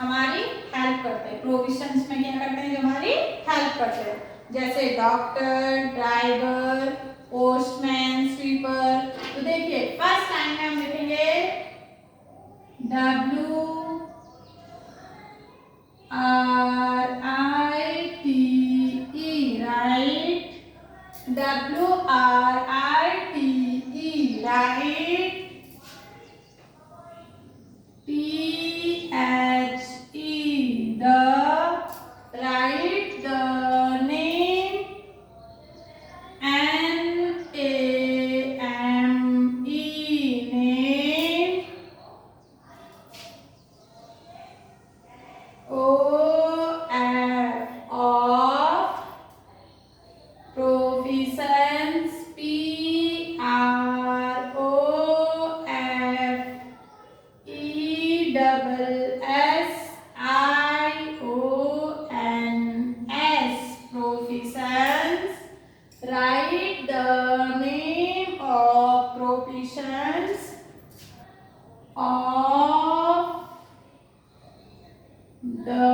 हमारी हेल्प करते हैं। प्रोविजंस में क्या करते हैं, जो हमारी हेल्प करते हैं, जैसे डॉक्टर, ड्राइवर, पोस्टमैन, स्वीपर। तो देखिए फर्स्ट लाइन में हम लिखेंगे WRITE, right, WRITE, right, THE, the, write the name, NAME, name, OF, of, provisions, PROFESSIONS, provisions. Write the name of provisions of the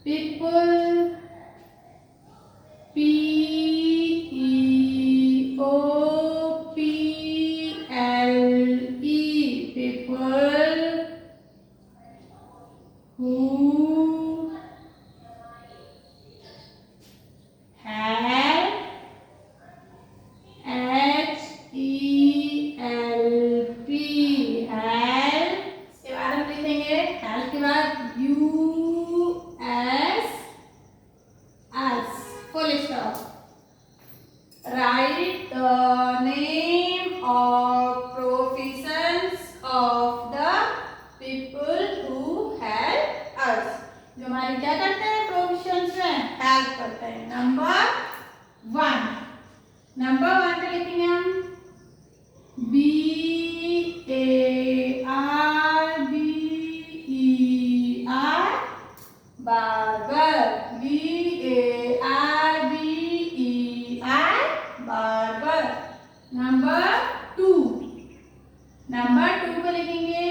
people, PEOPLE, people who have, HELP, help, इसके बाद हम लिखेंगे help के बाद US, full stop. Write the name of provisions of the people who help us, जो हमारी क्या करते हैं, प्रोविजंस में हेल्प करते हैं। नंबर 1 पे लिखेंगे हम BARBER, barber, BARBER, barber. Number 2 पे लिखेंगे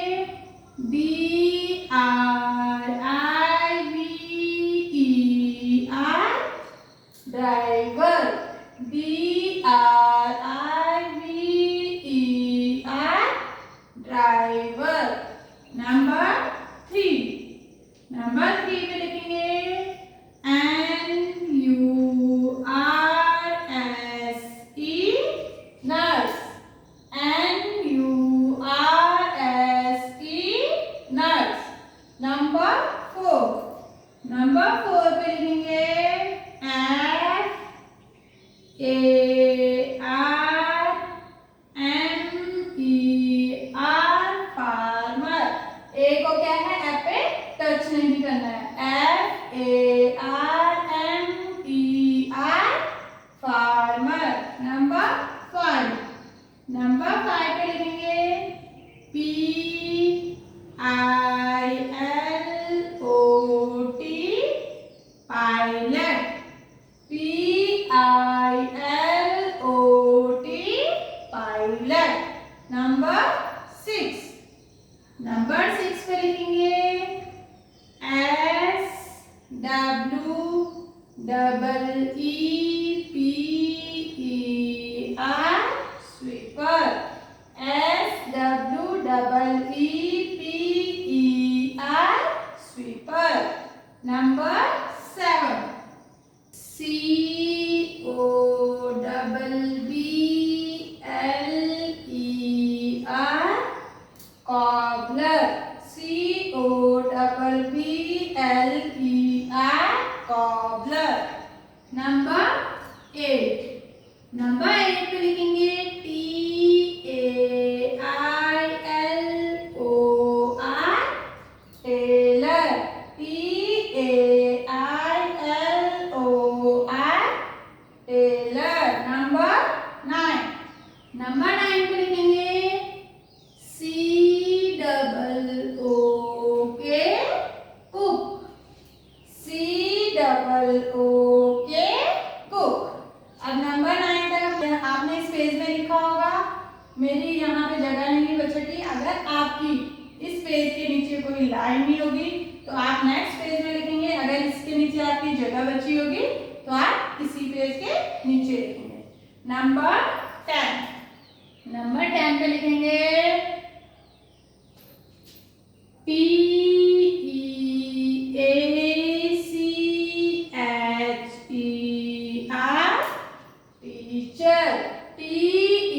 DRIVER, driver, DRIVER, driver. Number 3 पे लिखेंगे NURSE, nurse, NURSE, nurse. Number 4 पे लिखेंगे FARMER, फार्मर। ए को क्या है, एफ पे टच नहीं करना है, FARMER, फार्मर। नंबर 5 पे लिखेंगे PILOT, pilot, PILOT, pilot. Number 6 पे लिखेंगे SWEEPER, sweeper, SWEEPER, sweeper. Number 7 COBBLER, cobbler, COBBLER, cobbler। Number 8 पे लिखेंगे TAILOR, tailor, TAILOR, tailor. Number 9 पे लिखेंगे COOK, कुक, COOK, कुक। अब नंबर 9 तक आप टाइम नहीं होगी तो आप नेक्स्ट पेज में लिखेंगे। अगर इसके नीचे आपकी जगह बची होगी तो आप इसी पेज के नीचे लिखेंगे। नंबर 10 पे लिखेंगे Teacher, teacher,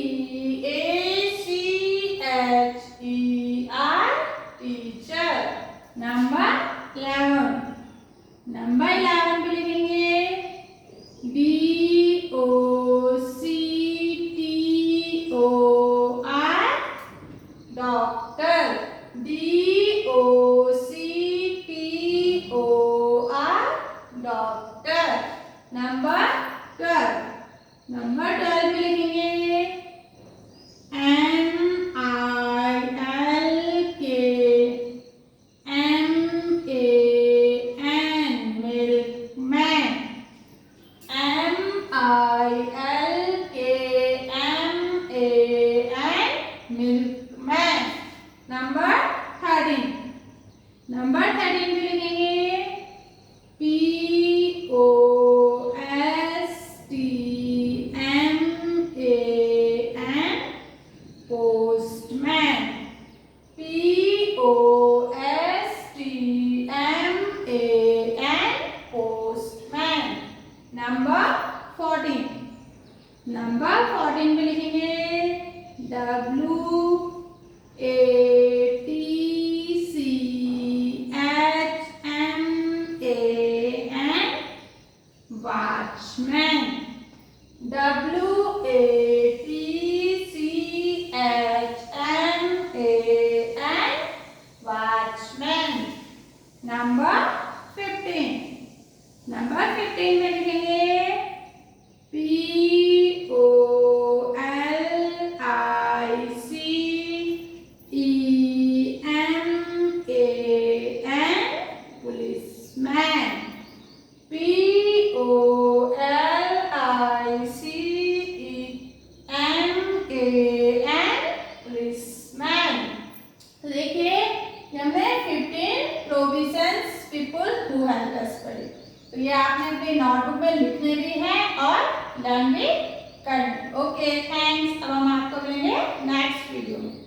Teacher, teacher. Number 11 पे लिखेंगे Doctor, doctor, Doctor, doctor. Number 12 पे लिखेंगे milkman। नंबर 13 पे लिखेंगे postman, postman। नंबर 14 पे लिखेंगे watchman, watchman। नंबर 15 में लिखेंगे policeman, policeman। तो देखिए हमने 15 provisions people who help us पढ़ी। तो ये आपने अपनी नोटबुक में लिखने भी है और लर्न भी करना। Okay thanks. अब हम आपको मिलेंगे नेक्स्ट वीडियो में।